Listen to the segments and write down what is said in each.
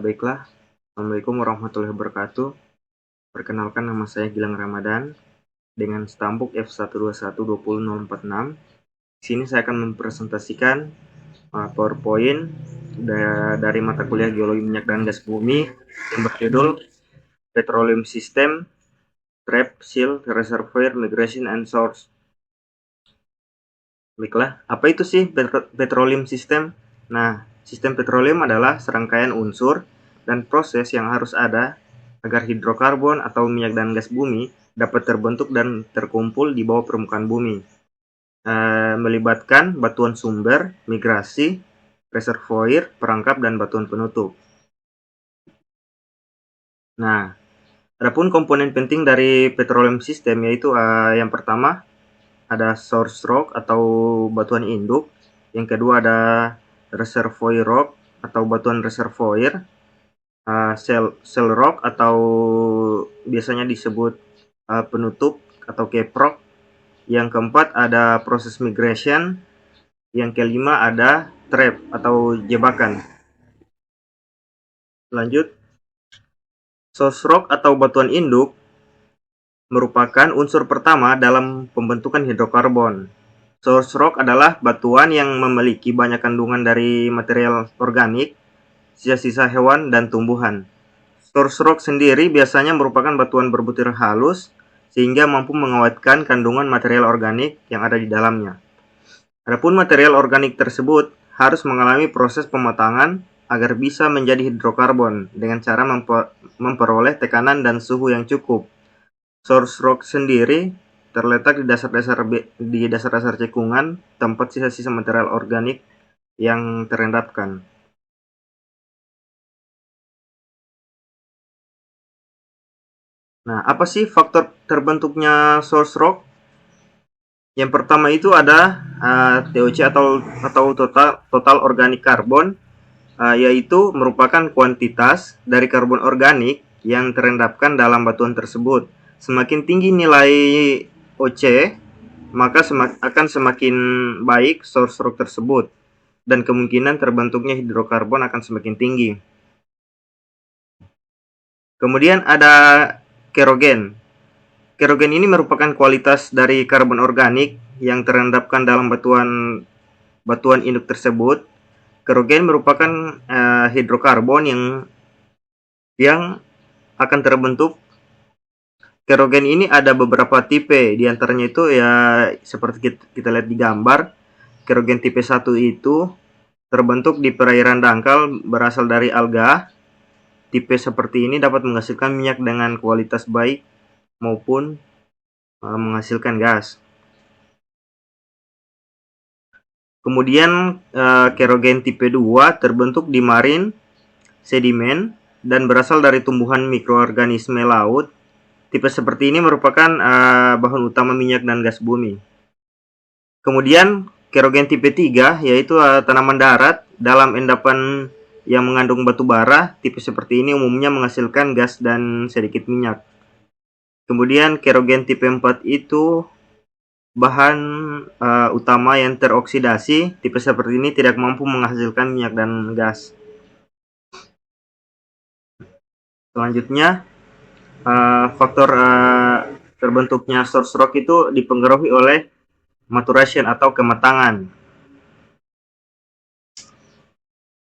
Baiklah, Assalamualaikum warahmatullahi wabarakatuh. Perkenalkan, nama saya Gilang Ramadan dengan stambuk F1212046. Di sini saya akan mempresentasikan PowerPoint dari mata kuliah Geologi Minyak dan Gas Bumi yang berjudul Petroleum System, Trap, Seal, Reservoir, Migration, and Source. Baiklah, apa itu sih petroleum system? Nah, sistem petroleum adalah serangkaian unsur dan proses yang harus ada agar hidrokarbon atau minyak dan gas bumi dapat terbentuk dan terkumpul di bawah permukaan bumi. Melibatkan batuan sumber, migrasi, reservoir, perangkap, dan batuan penutup. Nah, adapun komponen penting dari petroleum system yaitu yang pertama ada source rock atau batuan induk, yang kedua ada reservoir rock atau batuan reservoir, shell rock atau biasanya disebut penutup atau cape rock, yang keempat ada proses migration, yang kelima ada trap atau jebakan. Lanjut, source rock atau batuan induk merupakan unsur pertama dalam pembentukan hidrokarbon. Source rock adalah batuan yang memiliki banyak kandungan dari material organik, sisa-sisa hewan, dan tumbuhan. Source rock sendiri biasanya merupakan batuan berbutir halus sehingga mampu mengawetkan kandungan material organik yang ada di dalamnya. Adapun material organik tersebut harus mengalami proses pematangan agar bisa menjadi hidrokarbon dengan cara memperoleh tekanan dan suhu yang cukup. Source rock sendiri terletak di dasar-dasar cekungan, tempat sisa-sisa material organik yang terendapkan. Nah, apa sih faktor terbentuknya source rock? Yang pertama itu ada TOC atau total organik karbon, yaitu merupakan kuantitas dari karbon organik yang terendapkan dalam batuan tersebut. Semakin tinggi nilai OC, maka akan semakin baik source rock tersebut, dan kemungkinan terbentuknya hidrokarbon akan semakin tinggi. Kemudian ada kerogen. Kerogen ini merupakan kualitas dari karbon organik yang terendapkan dalam batuan induk tersebut. Kerogen merupakan hidrokarbon yang akan terbentuk. Kerogen ini ada beberapa tipe, diantaranya itu ya seperti kita lihat di gambar. Kerogen tipe 1 itu terbentuk di perairan dangkal berasal dari alga. Tipe seperti ini dapat menghasilkan minyak dengan kualitas baik maupun menghasilkan gas. Kemudian kerogen tipe 2 terbentuk di marine sedimen dan berasal dari tumbuhan mikroorganisme laut. Tipe seperti ini merupakan bahan utama minyak dan gas bumi. Kemudian kerogen tipe 3 yaitu tanaman darat dalam endapan yang mengandung batu bara. Tipe seperti ini umumnya menghasilkan gas dan sedikit minyak. Kemudian kerogen tipe 4 itu bahan utama yang teroksidasi. Tipe seperti ini tidak mampu menghasilkan minyak dan gas. Selanjutnya, faktor terbentuknya source rock itu dipengaruhi oleh maturation atau kematangan.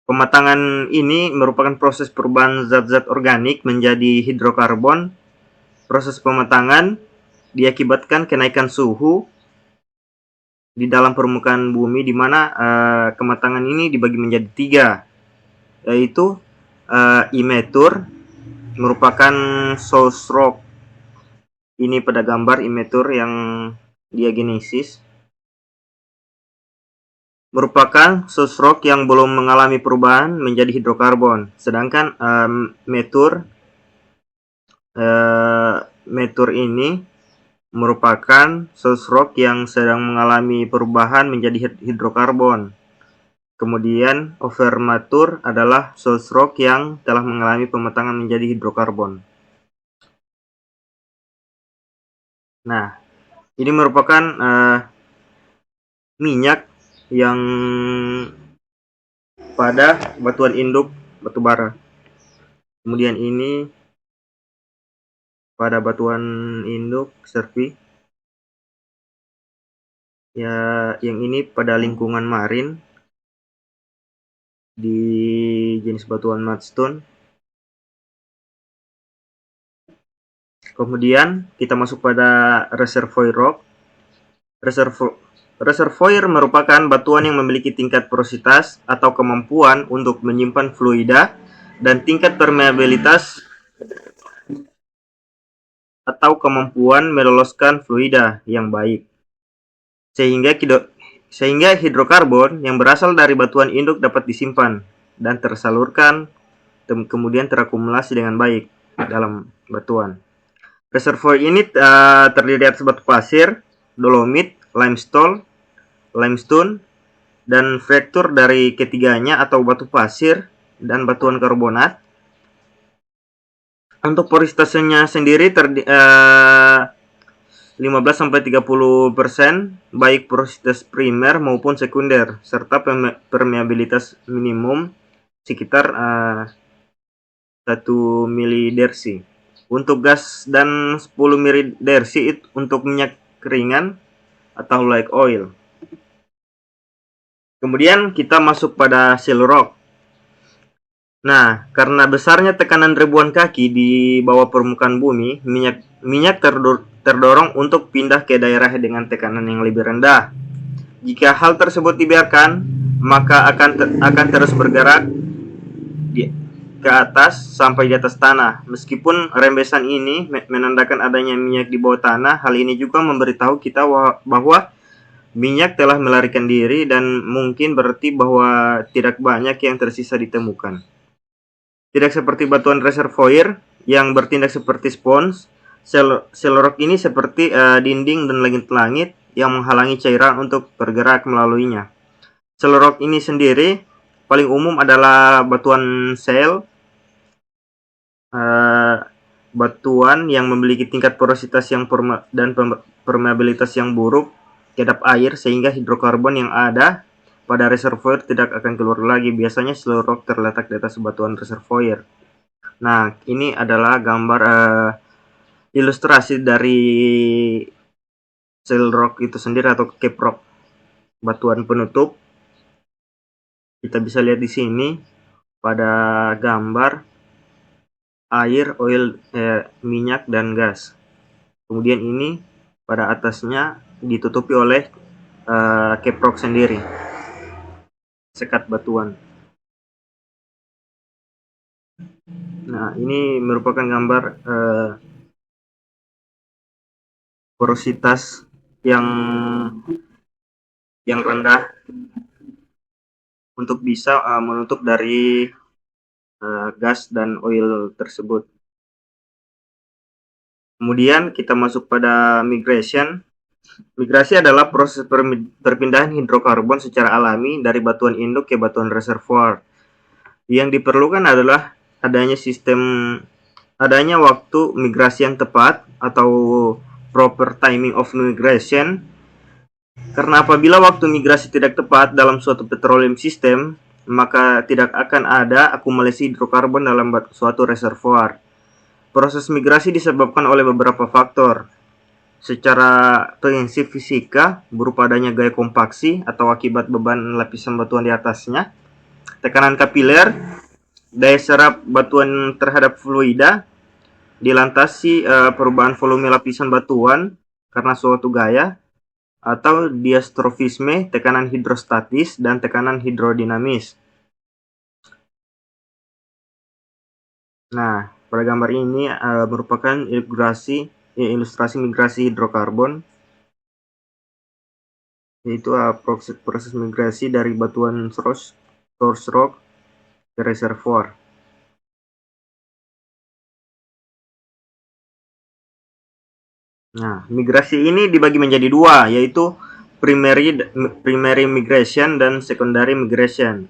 Pematangan ini merupakan proses perubahan zat-zat organik menjadi hidrokarbon. Proses pematangan diakibatkan kenaikan suhu di dalam permukaan bumi, di mana kematangan ini dibagi menjadi 3, yaitu immature merupakan source rock. Ini pada gambar immature yang diagenesis, merupakan source rock yang belum mengalami perubahan menjadi hidrokarbon. Sedangkan mature ini merupakan source rock yang sedang mengalami perubahan menjadi hidrokarbon. Kemudian overmature adalah source rock yang telah mengalami pematangan menjadi hidrokarbon. Nah, ini merupakan minyak yang pada batuan induk batu bara. Kemudian ini pada batuan induk serpi. Ya, yang ini pada lingkungan marin di jenis batuan mudstone. Kemudian kita masuk pada reservoir rock. Reservoir merupakan batuan yang memiliki tingkat porositas atau kemampuan untuk menyimpan fluida dan tingkat permeabilitas atau kemampuan meloloskan fluida yang baik. Sehingga hidrokarbon yang berasal dari batuan induk dapat disimpan dan tersalurkan kemudian terakumulasi dengan baik dalam batuan. Reservoir ini terdiri atas batu pasir, dolomit, limestone, dan fraktur dari ketiganya atau batu pasir dan batuan karbonat. Untuk porositasnya sendiri 15-30%, baik porositas primer maupun sekunder, serta permeabilitas minimum sekitar 1 milidersi. Untuk gas dan 10 milidersi untuk minyak ringan atau light oil. Kemudian kita masuk pada shale rock. Nah, karena besarnya tekanan ribuan kaki di bawah permukaan bumi, minyak terdorong untuk pindah ke daerah dengan tekanan yang lebih rendah. Jika hal tersebut dibiarkan, maka akan terus bergerak ke atas sampai di atas tanah. Meskipun rembesan ini menandakan adanya minyak di bawah tanah, hal ini juga memberitahu kita bahwa minyak telah melarikan diri dan mungkin berarti bahwa tidak banyak yang tersisa ditemukan. Tidak seperti batuan reservoir yang bertindak seperti spons, shale rock ini seperti dinding dan langit-langit yang menghalangi cairan untuk bergerak melaluinya. Shale rock ini sendiri paling umum adalah batuan shale, batuan yang memiliki tingkat porositas dan permeabilitas yang buruk terhadap air, sehingga hidrokarbon yang ada pada reservoir tidak akan keluar lagi. Biasanya shale rock terletak di atas batuan reservoir. Nah, ini adalah gambar ilustrasi dari shale rock itu sendiri atau cape rock, batuan penutup. Kita bisa lihat di sini pada gambar air, oil, minyak, dan gas. Kemudian ini pada atasnya ditutupi oleh cape rock sendiri, sekat batuan. Nah, ini merupakan gambar porositas yang rendah untuk bisa menutup dari gas dan oil tersebut. Kemudian kita masuk pada migration. Migrasi adalah proses perpindahan hidrokarbon secara alami dari batuan induk ke batuan reservoir. Yang diperlukan adalah adanya waktu migrasi yang tepat atau proper timing of migration. Karena apabila waktu migrasi tidak tepat dalam suatu petroleum system, maka tidak akan ada akumulasi hidrokarbon dalam suatu reservoir. Proses migrasi disebabkan oleh beberapa faktor. Secara prinsip fisika, berupa adanya gaya kompaksi atau akibat beban lapisan batuan di atasnya, tekanan kapiler, daya serap batuan terhadap fluida, dilantasi perubahan volume lapisan batuan karena suatu gaya, atau diastrofisme, tekanan hidrostatis, dan tekanan hidrodinamis. Nah, pada gambar ini merupakan ilustrasi migrasi hidrokarbon, yaitu proses migrasi dari batuan source rock ke reservoir. Nah, migrasi ini dibagi menjadi dua, yaitu primary migration dan secondary migration.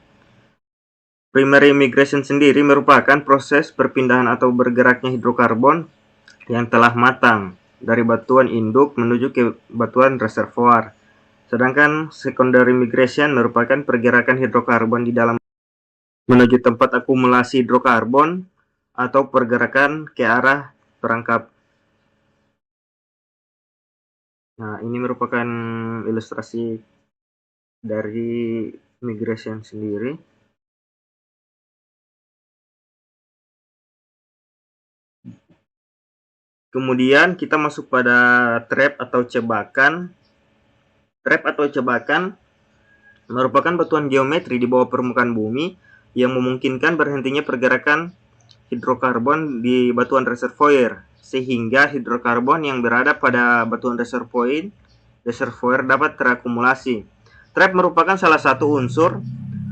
Primary migration sendiri merupakan proses perpindahan atau bergeraknya hidrokarbon yang telah matang dari batuan induk menuju ke batuan reservoir. Sedangkan secondary migration merupakan pergerakan hidrokarbon di dalam menuju tempat akumulasi hidrokarbon atau pergerakan ke arah perangkap. Nah, ini merupakan ilustrasi dari migration sendiri. Kemudian kita masuk pada trap atau cebakan. Trap atau cebakan merupakan batuan geometri di bawah permukaan bumi yang memungkinkan berhentinya pergerakan hidrokarbon di batuan reservoir, sehingga hidrokarbon yang berada pada batuan reservoir dapat terakumulasi. Trap merupakan salah satu unsur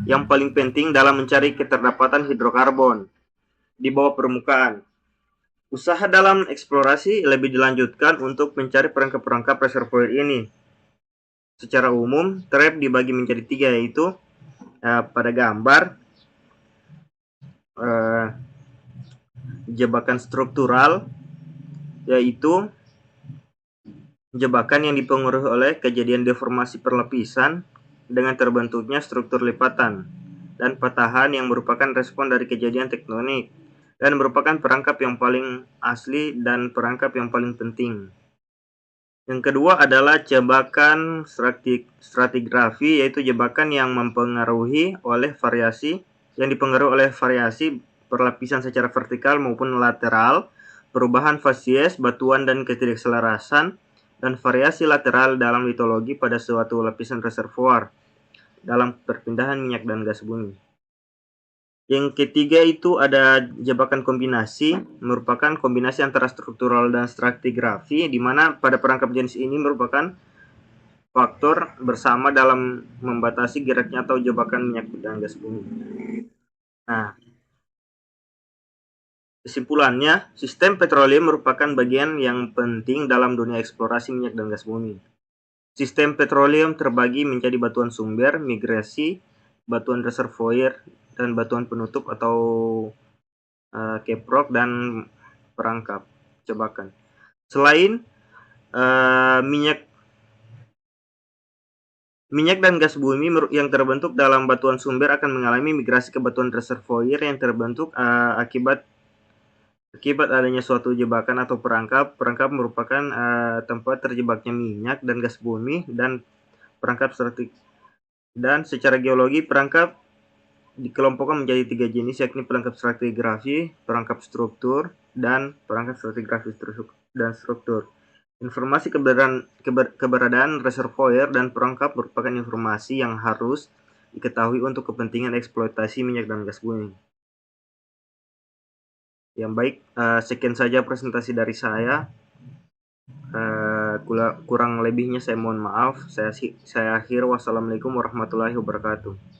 yang paling penting dalam mencari keterdapatan hidrokarbon di bawah permukaan. Usaha dalam eksplorasi lebih dilanjutkan untuk mencari perangkap-perangkap reservoir ini. Secara umum, trap dibagi menjadi 3, yaitu pada gambar jebakan struktural, yaitu jebakan yang dipengaruhi oleh kejadian deformasi perlapisan dengan terbentuknya struktur lipatan dan patahan yang merupakan respon dari kejadian tektonik dan merupakan perangkap yang paling asli dan perangkap yang paling penting. Yang kedua adalah jebakan stratigrafi, yaitu jebakan yang dipengaruhi oleh variasi perlapisan secara vertikal maupun lateral, perubahan fasies batuan dan ketidakselarasan, dan variasi lateral dalam litologi pada suatu lapisan reservoir dalam perpindahan minyak dan gas bumi. Yang ketiga itu ada jebakan kombinasi, merupakan kombinasi antara struktural dan stratigrafi, di mana pada perangkap jenis ini merupakan faktor bersama dalam membatasi geraknya atau jebakan minyak dan gas bumi. Nah, kesimpulannya, sistem petroleum merupakan bagian yang penting dalam dunia eksplorasi minyak dan gas bumi. Sistem petroleum terbagi menjadi batuan sumber, migrasi, batuan reservoir, dan batuan penutup atau caprock dan perangkap jebakan. Selain minyak dan gas bumi yang terbentuk dalam batuan sumber akan mengalami migrasi ke batuan reservoir yang terbentuk akibat adanya suatu jebakan atau perangkap. Perangkap merupakan tempat terjebaknya minyak dan gas bumi dan perangkap strategis. Dan secara geologi, perangkap dikelompokkan menjadi 3 jenis, yakni perangkap stratigrafi, perangkap struktur, dan perangkap stratigrafi dan struktur. Informasi keberadaan reservoir dan perangkap merupakan informasi yang harus diketahui untuk kepentingan eksploitasi minyak dan gas bumi. Yang baik, sekian saja presentasi dari saya. Kurang lebihnya saya mohon maaf. Saya akhir. Wassalamualaikum warahmatullahi wabarakatuh.